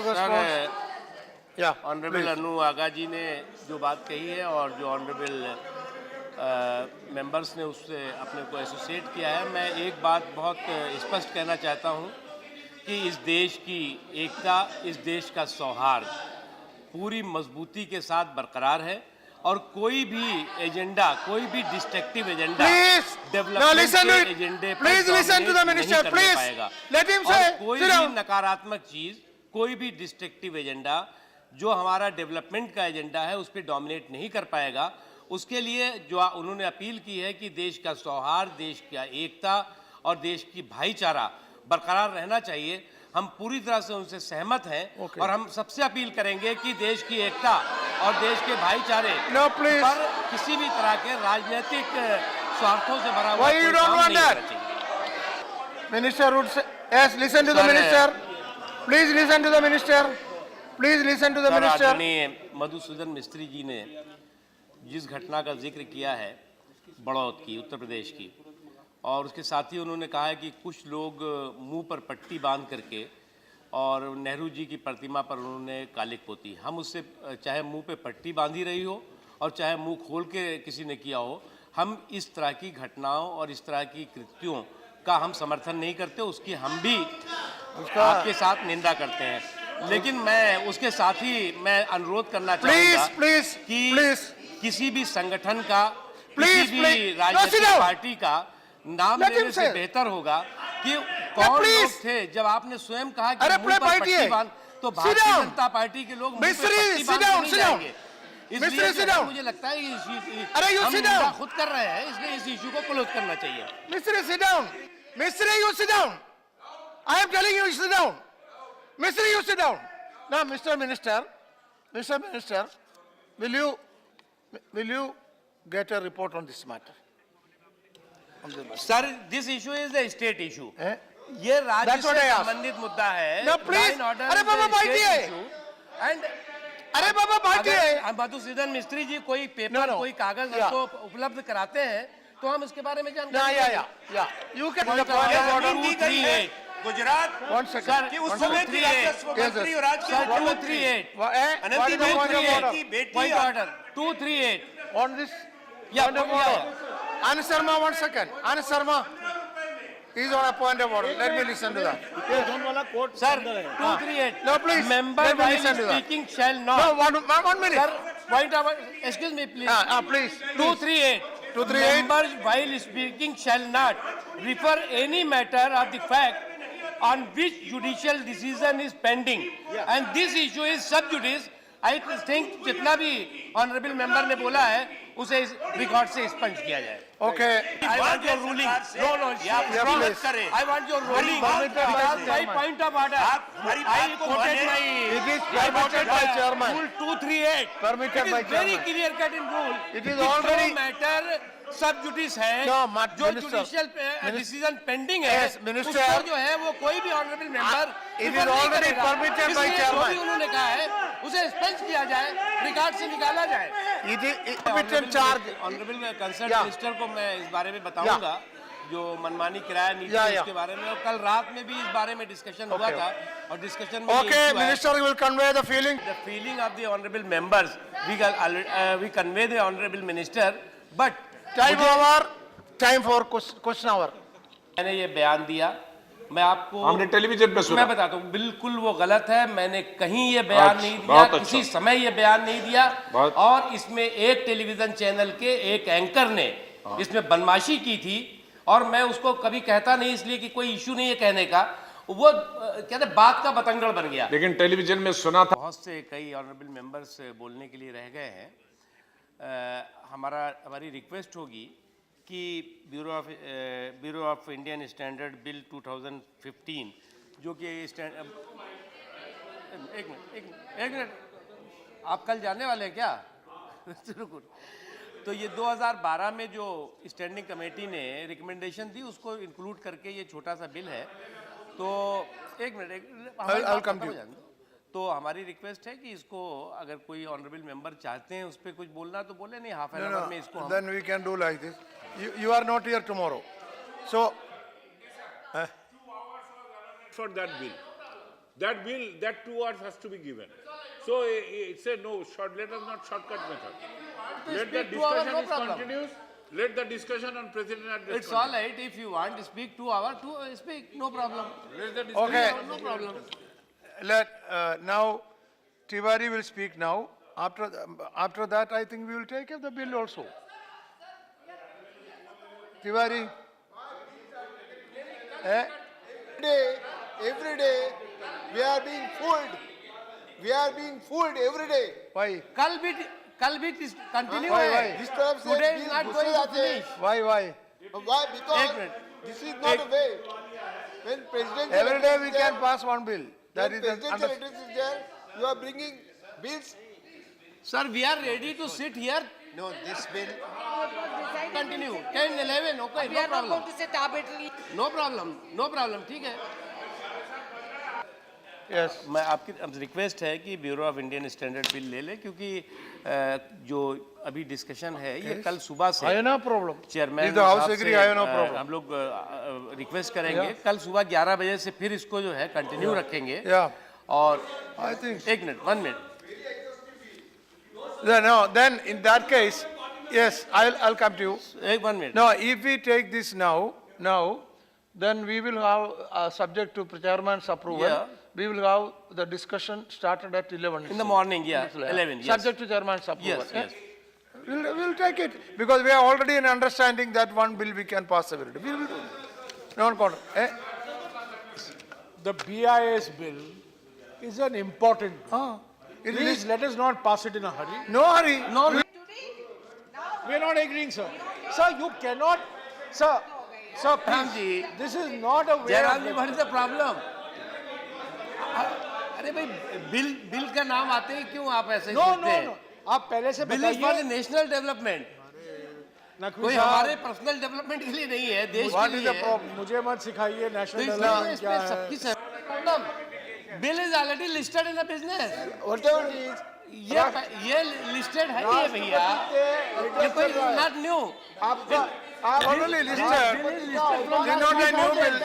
Sir, Yeah, honourable please. अनु आगा जी ने जो बात कही है और जो ऑनरेबल मेंबर्स ने उससे अपने को एसोसिएट किया है, मैं एक बात बहुत स्पष्ट कहना चाहता हूं कि इस देश की एकता, इस देश का सौहार्द पूरी मजबूती के साथ बरकरार है और कोई भी एजेंडा, कोई भी destructive agenda Please, now development listen to के it. एजेंडे पर Please listen to the dominate minister. नहीं करने Please पाएगा। let him और say. कोई Sit भी down. नकारात्मक चीज, कोई भी डिस्ट्रक्टिव एजेंडा जो हमारा डेवलपमेंट का एजेंडा है उस पर डोमिनेट नहीं कर पाएगा। उसके लिए जो उन्होंने अपील की है कि देश का सौहार्द, देश की एकता और देश की भाईचारा बरकरार रहना चाहिए, हम पूरी तरह से उनसे सहमत हैं। Okay. और हम सबसे अपील करेंगे कि देश की एकता और देश के भाईचारे No, please. पर किसी भी तरह के राजनीतिक स्वार्थों से भरा हुआ Why कोई you don't काम want नहीं that? करना चाहिए। Minister would say, yes, listen to the Sir, minister. Please listen to the minister. Please listen to the sir, minister. आदरणीय मधुसूदन मिस्त्री जी ने जिस घटना का जिक्र किया है बड़ौद की, उत्तर प्रदेश की, और उसके साथ ही उन्होंने कहा है कि कुछ लोग मुंह पर पट्टी बांध करके और नेहरू जी की प्रतिमा पर उन्होंने कालिक पोती। हम उससे, चाहे मुंह पे पट्टी बांधी रही हो और चाहे मुंह खोल के किसी ने किया हो, हम इस तरह की घटनाओं और इस तरह की कृत्यों का हम समर्थन नहीं करते। उसकी हम भी आपके साथ निंदा करते हैं। लेकिन मैं उसके साथ ही मैं अनुरोध करना चाहूँगा Please, कि please. किसी भी संगठन का, Please, किसी भी please. राजनीतिक No, sit down. पार्टी का नाम Let him लेने से say. बेहतर होगा कि कौन please. लोग थे। जब आपने स्वयं कहा कि अरे मुंह पर बैठिए. पट्टी बांध, तो Sit भारतीय down. जनता पार्टी के लोग मुंह पे मिस्त्री, पट्टी sit बांध के down, नहीं sit down. जाएंगे। मिस्त्री, इसलिए sit जो है, down. मुझे लगता है अरे you हम sit निंदा down. खुद कर रहे हैं, इसलिए इस इशू को क्लोज करना चाहिए। Mistry, sit down. Mistry, you sit down. I am telling you, sit down. Mistry, you sit down. Now, Mr. Minister, will you get a report on this matter? On this matter. Sir, this issue is the state issue. Eh? ये राज्य That's what से I asked. संबंधित मुद्दा है। No, please. अरे बाबा, बैठिए. And अरे बाबा बैठिए. अगर मधुसूदन मिस्त्री जी कोई पेपर, No. कोई कागज Yeah. हमको उपलब्ध कराते हैं तो हम इसके बारे में Yeah, जानकारी yeah. You can Point the point of of order. order. 238 Gujarat One second. कि उस One समय second. की राजस्व Yes, मंत्री yes. और आज सर, के 238 What is the point of order? की बेटी पॉइंट और- order 238 On this Yeah, point of yeah, order. Anand Sharma, 1 second. Anand Sharma is on a point of order. Let me listen to that. Sir 238 No, please. member Let me while listen to that. speaking shall No, not one minute. Sir point of excuse me please Please. 238 238. members while speaking shall not refer any matter or the fact on which judicial decision is pending and this issue is sub judice. I think जितना भी honourable member ने बोला है उसे इस record से expunge किया जाए। Okay. I want your ruling. No, please. I want your ruling. Because by point of order, आप हमारी I बात को quoted माने। my. It is permitted by chairman. Rule 238. Permitted It by is very chairman. clear cut in rule. It is कि जो already- matter सब जुडिस है, No, जो minister. जुडिशियल डिसीजन पेंडिंग है, Yes, minister. उस पर जो है वो कोई भी honourable member It is already permitted by जो chairman. भी उन्होंने कहा है उसे एक्सपेंस किया जाए, रिकॉर्ड से निकाला जाए। It is permitted charge. Honourable concern Yeah. Minister को मैं इस बारे में बताऊंगा जो मनमानी किराया नीति Yeah, है yeah. उसके बारे में, और कल रात में भी इस बारे में डिस्कशन हुआ Okay. था और डिस्कशन में Okay, minister will convey the feeling. the feeling of the honorable members we convey the honorable minister, but Time over. Time for question hour. मैंने ये बयान दिया, मैं आपको हमने टेलीविजन पे सुना। मैं बताता हूँ बिल्कुल वो गलत है। मैंने कहीं ये बयान अच्छा, नहीं दिया, बहुत अच्छा। किसी समय ये बयान नहीं दिया बहुत- और इसमें एक टेलीविजन चैनल के एक एंकर ने इसमें बदमाशी की थी और मैं उसको कभी कहता नहीं इसलिए कि कोई इशू नहीं है कहने का, वो कहते बात का बतंगड़ बन गया। लेकिन टेलीविजन में सुना था। बहुत से कई ऑनरेबल मेंबर्स बोलने के लिए रह गए हैं। हमारी रिक्वेस्ट होगी कि bureau of Indian standard bill 2015 जो कि एक मिनट आप कल जाने वाले हैं क्या? तो ये 2012 में जो स्टैंडिंग कमेटी ने रिकमेंडेशन दी उसको इंक्लूड करके ये छोटा सा बिल है। तो एक minute I'll come to you. तो हमारी रिक्वेस्ट है कि इसको अगर कोई ऑनरेबल मेंबर चाहते हैं उस पर कुछ बोलना तो बोले, नहीं half an No, hour no. में इसको हम Then we can do like this. You are not here tomorrow. So, for that bill. that bill, that 2 hours has to be given. So it's a no short. Let us not shortcut method. Let the speak 2 hours, discussion no is problem. continuous. Let the discussion on president address. It's all right if you want to speak 2 hours, speak, no problem. Let the discussion. Okay. No problem. Let, now, Tiwari will speak now. After that, I think we will take up the bill also. Tiwari. Every day, we are being fooled. We are being fooled every day. Why? कल भी continue Why, है. why? This तरफ से Today is bill not घुसे going to जाते हैं. finish. Why? Why? एक Because minute. this is not a way. When presidential Every day address we is can there, pass one bill. That when is the presidential address is there, you are bringing bills. Sir, we are ready to sit here. No, this bill, Continue. 10, 11, okay, We no are not problem. going to sit arbitrarily. No problem, ठीक है. Yes. मैं आपकी request है कि bureau of Indian standard bill ले ले क्योंकि जो अभी डिस्कशन है ये कल सुबह से I have no problem. Chairman If the house साहब agree, से, I have no problem. हम लोग रिक्वेस्ट करेंगे कल सुबह 11 बजे से फिर इसको जो है कंटिन्यू रखेंगे Yeah. और I think. 1 minute Then in that case, yes, I'll come to you. 1 minute No, if we take this now, then we will have, subject to chairman's approval, Yeah. we will have the discussion started at 11. in the morning, yeah, 11, yes. Subject to chairman's approval. Yes, yes. We'll take it, because we are already in understanding that one bill we can pass every day. We will do. Non-controversial. The BIS bill is an important. It Please is, let us not pass it in a hurry. no hurry. No, We are not agreeing, sir. Sir, you cannot, sir, Ram please. ji, This is not a way Jairam ji, of. what is the problem? अरे भाई bill का नाम आते ही क्यों आप ऐसे No, सोचते no, हैं? no. आप पहले से बिल इज फॉर द बताइए. नेशनल डेवलपमेंट नकवी कोई साहब, हमारे पर्सनल डेवलपमेंट के लिए नहीं है देश के What is लिए the है। problem? मुझे मत सिखाइए तो नेशनल इसलिए डेवलपमेंट क्या इसमें है. सबकी problem bill is already listed in a business Whatever it is, ये लिस्टेड है ये भैया ये कोई नॉट न्यू आपका Already listed. Bill is listed It is not a new bill.